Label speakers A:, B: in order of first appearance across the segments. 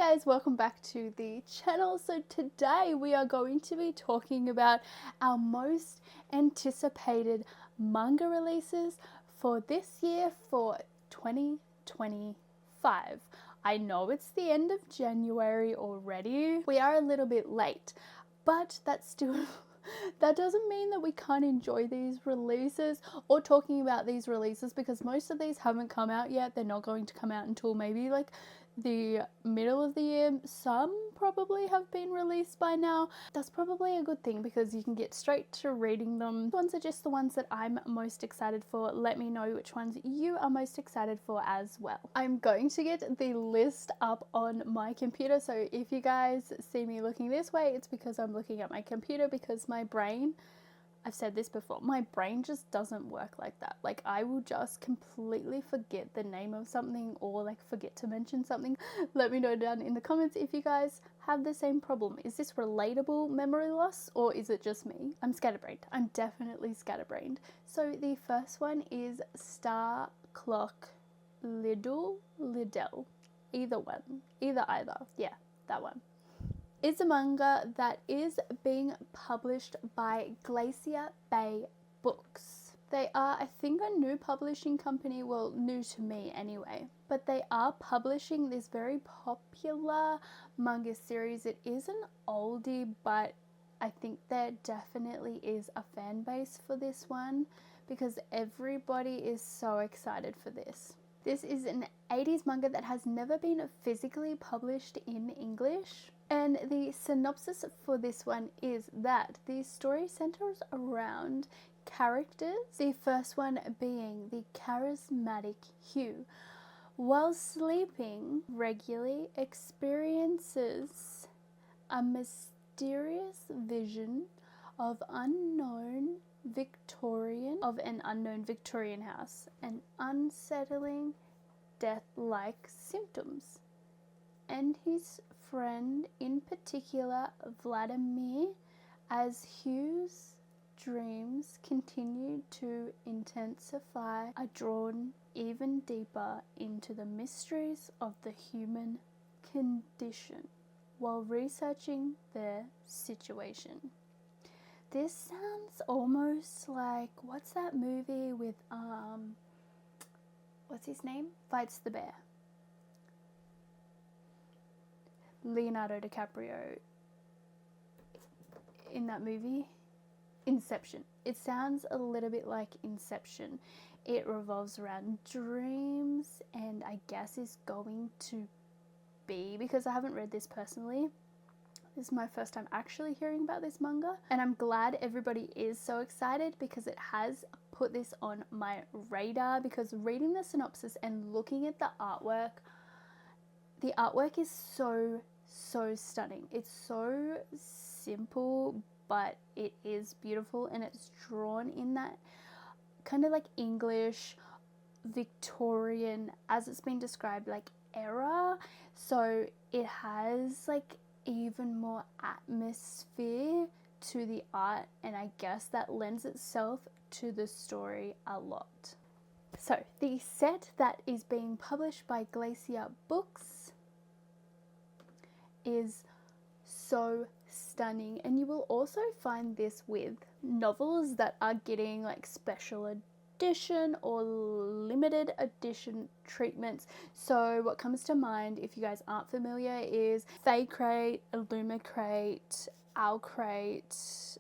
A: guys, welcome back to the channel. So today we are going to be talking about our most anticipated manga releases for this year, for 2025. I know it's the end of January already. We are a little bit late, but that doesn't mean that we can't enjoy these releases or talking about these releases, because most of these haven't come out yet. They're not going to come out until maybe like the middle of the year. Some probably have been released by now. That's probably a good thing because you can get straight to reading them. Ones are just the ones that I'm most excited for. Let me know which ones you are most excited for as well. I'm going to get the list up on my computer, so if you guys see me looking this way, it's because I'm looking at my computer, because my brain, I've said this before, my brain just doesn't work like that. Like, I will just completely forget the name of something or like forget to mention something. Let me know down in the comments if you guys have the same problem. Is this relatable memory loss or is it just me? I'm scatterbrained. I'm definitely scatterbrained. So the first one is Clock Liddell. Either one. Either. Yeah, that one. It's a manga that is being published by Glacier Bay Books. They are, I think, a new publishing company, well, new to me anyway, but they are publishing this very popular manga series. It is an oldie, but I think there definitely is a fan base for this one because everybody is so excited for this. This is an 80s manga that has never been physically published in English. And the synopsis for this one is that the story centers around characters, the first one being the charismatic Hugh. While sleeping, regularly experiences a mysterious vision of an unknown Victorian house and unsettling death-like symptoms. And his friend, in particular Vladimir, as Hugh's dreams continue to intensify, are drawn even deeper into the mysteries of the human condition while researching their situation. This sounds almost like, what's that movie with what's his name? Fights the bear. Leonardo DiCaprio in that movie, Inception. It sounds a little bit like Inception. It revolves around dreams, and I guess is going to be, because I haven't read this personally, this is my first time actually hearing about this manga, and I'm glad everybody is so excited because it has put this on my radar, because reading the synopsis and looking at the artwork is so stunning. It's so simple, but it is beautiful, and it's drawn in that kind of like English Victorian, as it's been described, like era. So it has like even more atmosphere to the art, and I guess that lends itself to the story a lot. So the set that is being published by Glacier Books is so stunning, and you will also find this with novels that are getting like special edition or limited edition treatments. So what comes to mind, if you guys aren't familiar, is Fay Crate, Illuma Crate, Owl Crate,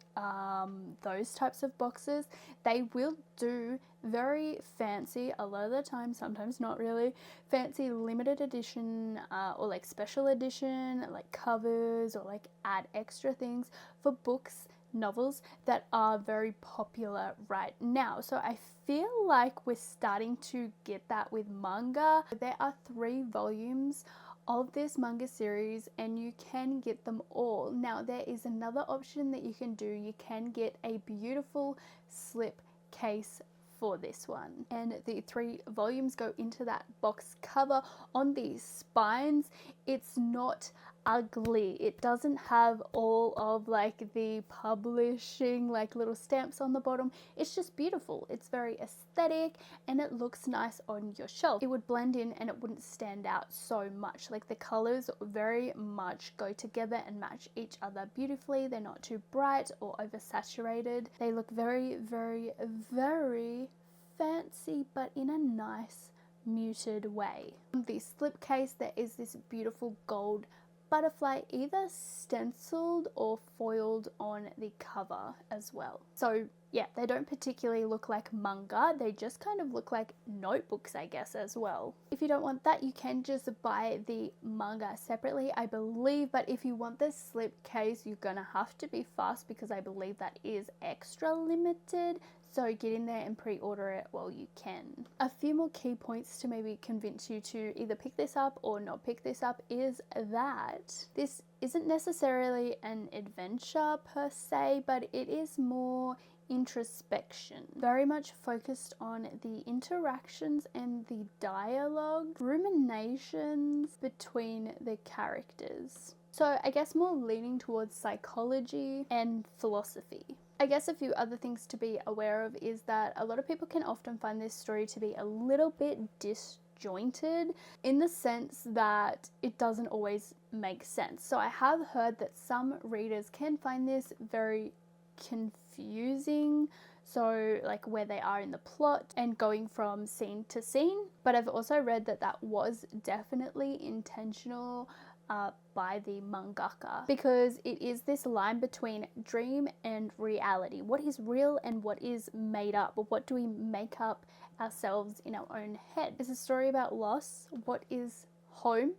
A: those types of boxes. They will do very fancy, a lot of the time, sometimes not really, fancy limited edition or like special edition, like covers, or like add extra things for books, novels that are very popular right now. So I feel like we're starting to get that with manga. There are 3 volumes of this manga series, and you can get them all. Now there is another option that you can do. You can get a beautiful slip case for this one, and the 3 volumes go into that box cover. On the spines, it's not ugly. It doesn't have all of like the publishing like little stamps on the bottom. It's just beautiful. It's very aesthetic and it looks nice on your shelf. It would blend in and it wouldn't stand out so much. Like the colors very much go together and match each other beautifully. They're not too bright or oversaturated. They look very, very, very fancy, but in a nice muted way. On the slipcase, there is this beautiful gold butterfly, either stenciled or foiled on the cover as well. So yeah, they don't particularly look like manga, they just kind of look like notebooks, I guess, as well. If you don't want that, you can just buy the manga separately, I believe, but if you want this slipcase, you're gonna have to be fast because I believe that is extra limited. So get in there and pre-order it while you can. A few more key points to maybe convince you to either pick this up or not pick this up is that this isn't necessarily an adventure per se, but it is more introspection, very much focused on the interactions and the dialogue, ruminations between the characters. So I guess more leaning towards psychology and philosophy. I guess a few other things to be aware of is that a lot of people can often find this story to be a little bit disjointed in the sense that it doesn't always make sense. So I have heard that some readers can find this very confusing, so like where they are in the plot and going from scene to scene, but I've also read that that was definitely intentional by the mangaka, because it is this line between dream and reality. What is real and what is made up? What do we make up ourselves in our own head? It's a story about loss. What is home?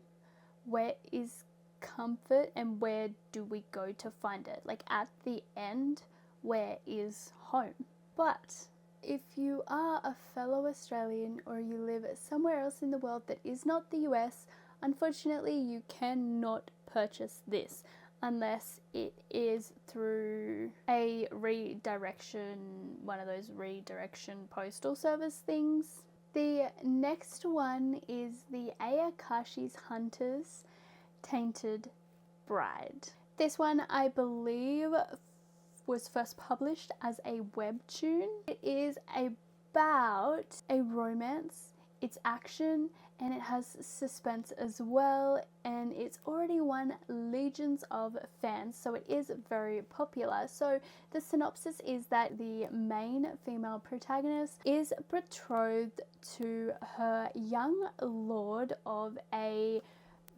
A: Where is comfort? And where do we go to find it? Like at the end, where is home? But if you are a fellow Australian or you live somewhere else in the world that is not the US, unfortunately, you cannot purchase this unless it is through a redirection, one of those redirection postal service things. The next one is the Ayakashi's Hunter's Tainted Bride. This one, I believe, was first published as a webtoon. It is about a romance, it's action, and it has suspense as well, and it's already won legions of fans, so it is very popular. So the synopsis is that the main female protagonist is betrothed to her young lord of a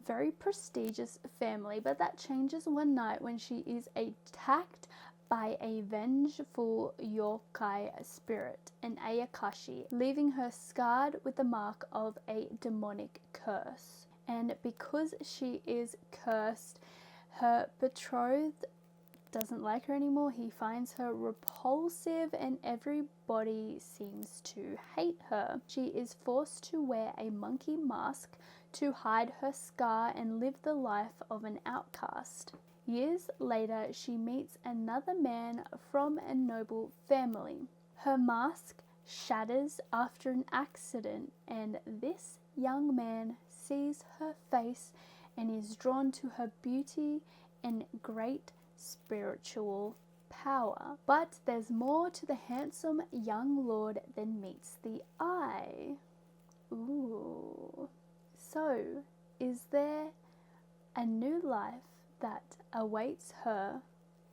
A: very prestigious family, but that changes one night when she is attacked by a vengeful yokai spirit, an Ayakashi, leaving her scarred with the mark of a demonic curse. And because she is cursed, her betrothed doesn't like her anymore. He finds her repulsive and everybody seems to hate her. She is forced to wear a monkey mask to hide her scar and live the life of an outcast. Years later, she meets another man from a noble family. Her mask shatters after an accident, and this young man sees her face and is drawn to her beauty and great spiritual power. But there's more to the handsome young lord than meets the eye. Ooh. So, is there a new life that awaits her,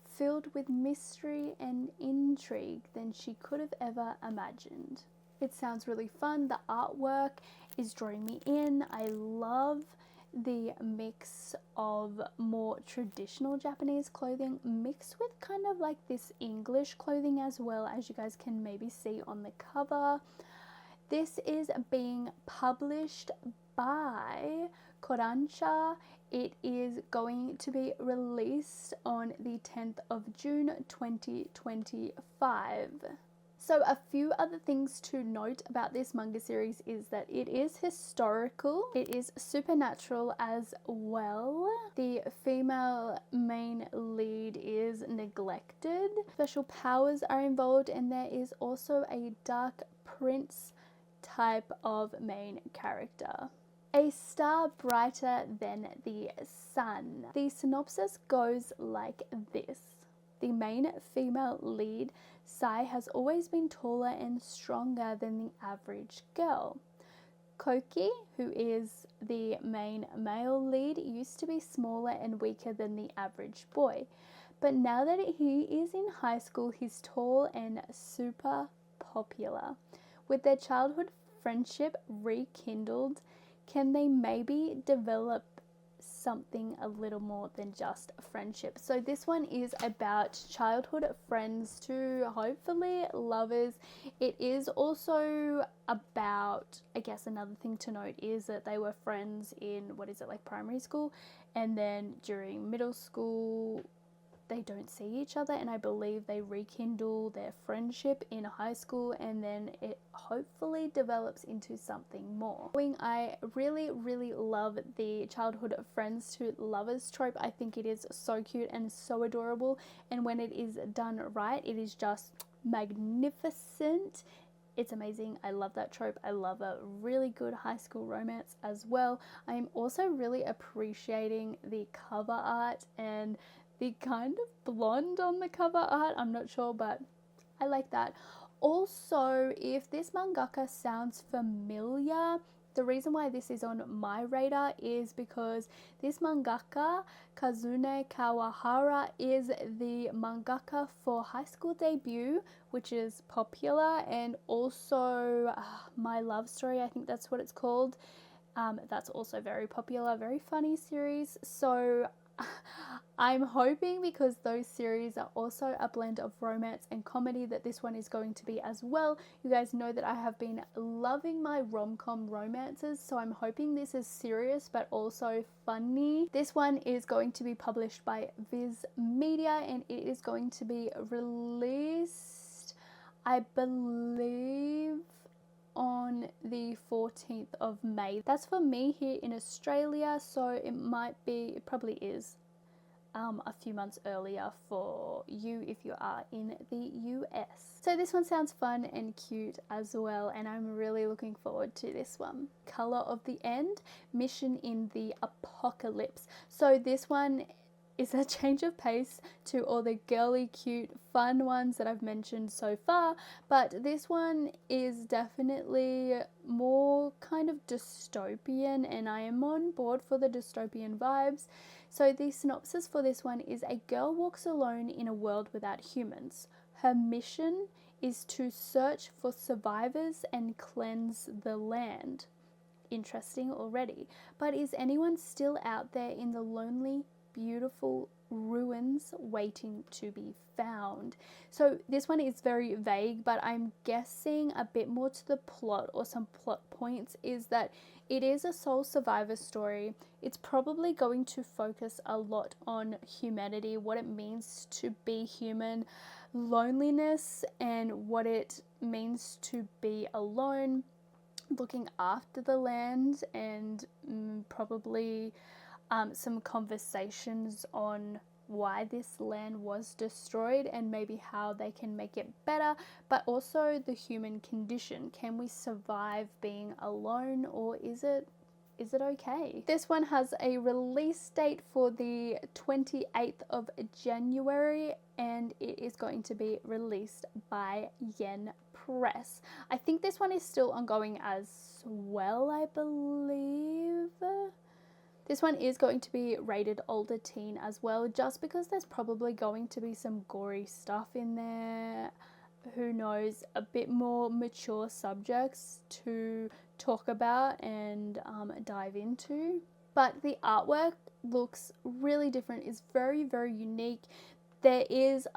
A: filled with mystery and intrigue than she could have ever imagined? It sounds really fun. The artwork is drawing me in. I love the mix of more traditional Japanese clothing mixed with kind of like this English clothing as well, as you guys can maybe see on the cover. This is being published by Kodansha. It is going to be released on the 10th of June 2025. So a few other things to note about this manga series is that it is historical, it is supernatural as well. The female main lead is neglected, special powers are involved, and there is also a dark prince type of main character. A star brighter than the sun. The synopsis goes like this. The main female lead, Sai, has always been taller and stronger than the average girl. Koki, who is the main male lead, used to be smaller and weaker than the average boy. But now that he is in high school, he's tall and super popular. With their childhood friendship rekindled, can they maybe develop something a little more than just a friendship? So this one is about childhood friends to hopefully lovers. It is also about, I guess another thing to note is that they were friends in, like primary school, and then during middle school they don't see each other, and I believe they rekindle their friendship in high school, and then it hopefully develops into something more. I really love the childhood friends to lovers trope. I think it is so cute and so adorable, and when it is done right, it is just magnificent. It's amazing. I love that trope. I love a really good high school romance as well. I'm also really appreciating the cover art and the kind of blonde on the cover art. I'm not sure, but I like that. Also, if this mangaka sounds familiar, the reason why this is on my radar is because this mangaka, Kazune Kawahara, is the mangaka for High School Debut, which is popular, and also My Love Story, I think that's what it's called. That's also very popular, very funny series. So I'm hoping, because those series are also a blend of romance and comedy, that this one is going to be as well. You guys know that I have been loving my rom-com romances, so I'm hoping this is serious but also funny. This one is going to be published by Viz Media, and it is going to be released, I believe, on the 14th of May. That's for me here in Australia, so it probably is a few months earlier for you if you are in the US. So this one sounds fun and cute as well, and I'm really looking forward to this one. Color of the End, Mission in the Apocalypse. So this one is a change of pace to all the girly, cute, fun ones that I've mentioned so far, but this one is definitely more kind of dystopian, and I am on board for the dystopian vibes. So the synopsis for this one is: a girl walks alone in a world without humans. Her mission is to search for survivors and cleanse the land. Interesting already. But is anyone still out there in the lonely, beautiful ruins waiting to be found? So this one is very vague, but I'm guessing a bit more to the plot, or some plot points, is that it is a sole survivor story. It's probably going to focus a lot on humanity, what it means to be human, loneliness, and what it means to be alone, looking after the land, and probably some conversations on why this land was destroyed and maybe how they can make it better, but also the human condition. Can we survive being alone, or is it okay? This one has a release date for the 28th of January, and it is going to be released by Yen Press. I think this one is still ongoing as well, I believe. This one is going to be rated older teen as well, just because there's probably going to be some gory stuff in there. Who knows, a bit more mature subjects to talk about and dive into. But the artwork looks really different. It's very unique. There's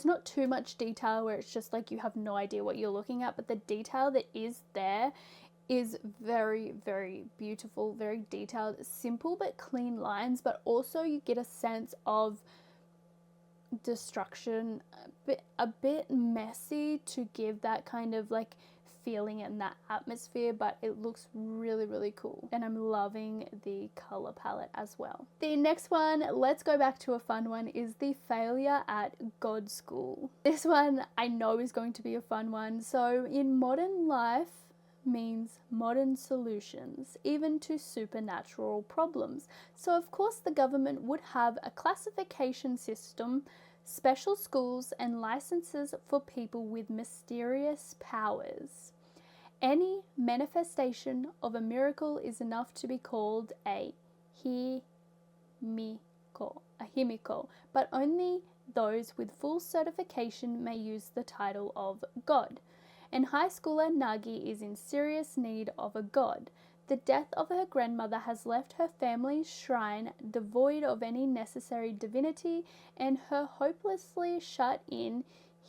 A: not too much detail where it's just like you have no idea what you're looking at, but the detail that is there is very beautiful, very detailed, simple but clean lines, but also you get a sense of destruction, a bit messy, to give that kind of like feeling and that atmosphere, but it looks really cool, and I'm loving the color palette as well. The next one, let's go back to a fun one, is The Failure at God School. This one I know is going to be a fun one. So in modern life, means modern solutions, even to supernatural problems. So, of course, the government would have a classification system, special schools, and licenses for people with mysterious powers. Any manifestation of a miracle is enough to be called a himiko, but only those with full certification may use the title of god. And high schooler Nagi is in serious need of a god. The death of her grandmother has left her family's shrine devoid of any necessary divinity, and her hopelessly shut in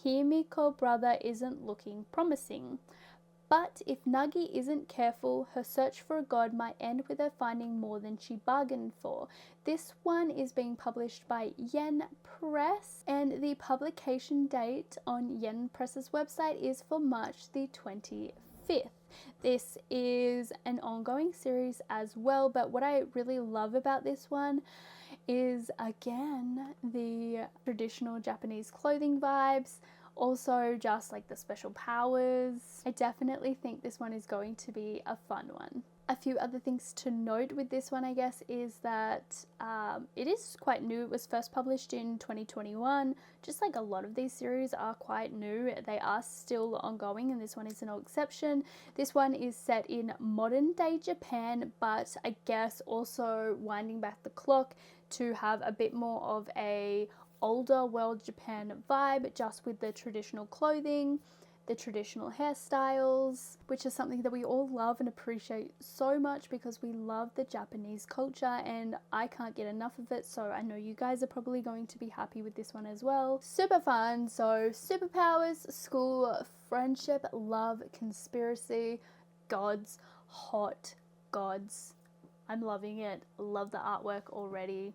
A: Himiko brother isn't looking promising. But if Nagi isn't careful, her search for a god might end with her finding more than she bargained for. This one is being published by Yen Press, and the publication date on Yen Press's website is for March the 25th. This is an ongoing series as well, but what I really love about this one is, again, the traditional Japanese clothing vibes. Also, just like the special powers. I definitely think this one is going to be a fun one. A few other things to note with this one, I guess, is that it is quite new. It was first published in 2021. Just like a lot of these series are quite new, they are still ongoing, and this one is no exception. This one is set in modern day Japan, but I guess also winding back the clock to have a bit more of a older world Japan vibe, just with the traditional clothing, the traditional hairstyles, which is something that we all love and appreciate so much because we love the Japanese culture, and I can't get enough of it, so I know you guys are probably going to be happy with this one as well. Super fun. So superpowers, school, friendship, love, conspiracy, gods, hot gods. I'm loving it. Love the artwork already.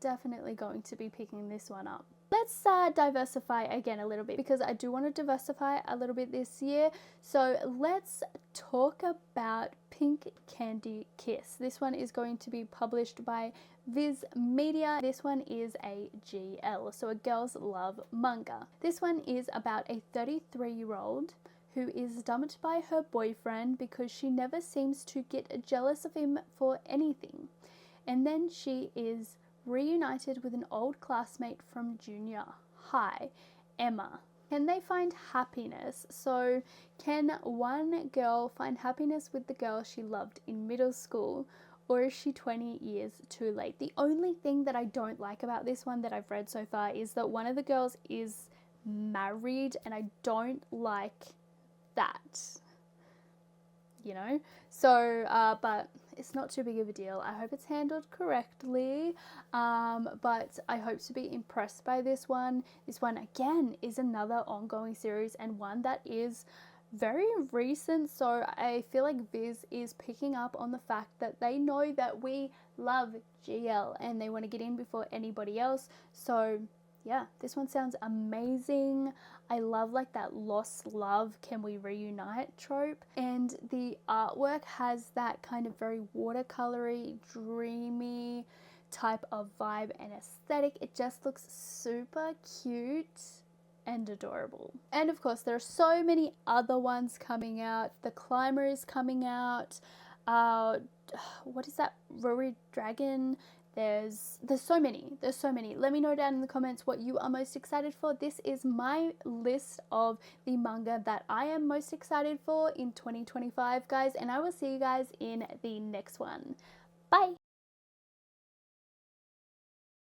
A: Definitely going to be picking this one up. Let's diversify again a little bit, because I do want to diversify a little bit this year. So let's talk about Pink Candy Kiss. This one is going to be published by Viz Media. This one is a GL, so a girls love manga. This one is about a 33-year-old who is dumped by her boyfriend because she never seems to get jealous of him for anything. And then she is reunited with an old classmate from junior high, Emma. Can they find happiness? So can one girl find happiness with the girl she loved in middle school, or is she 20 years too late? The only thing that I don't like about this one that I've read so far is that one of the girls is married, and I don't like that, you know? So, but it's not too big of a deal. I hope it's handled correctly, but I hope to be impressed by this one. This one, again, is another ongoing series, and one that is very recent, so I feel like Viz is picking up on the fact that they know that we love GL and they want to get in before anybody else. So yeah, this one sounds amazing. I love like that lost love, can we reunite trope, and the artwork has that kind of very watercolory, dreamy type of vibe and aesthetic. It just looks super cute and adorable. And of course, there are so many other ones coming out. The Climber is coming out. What is that? Rory Dragon. There's so many. Let me know down in the comments what you are most excited for. This is my list of the manga that I am most excited for in 2025, guys, and I will see you guys in the next one. Bye!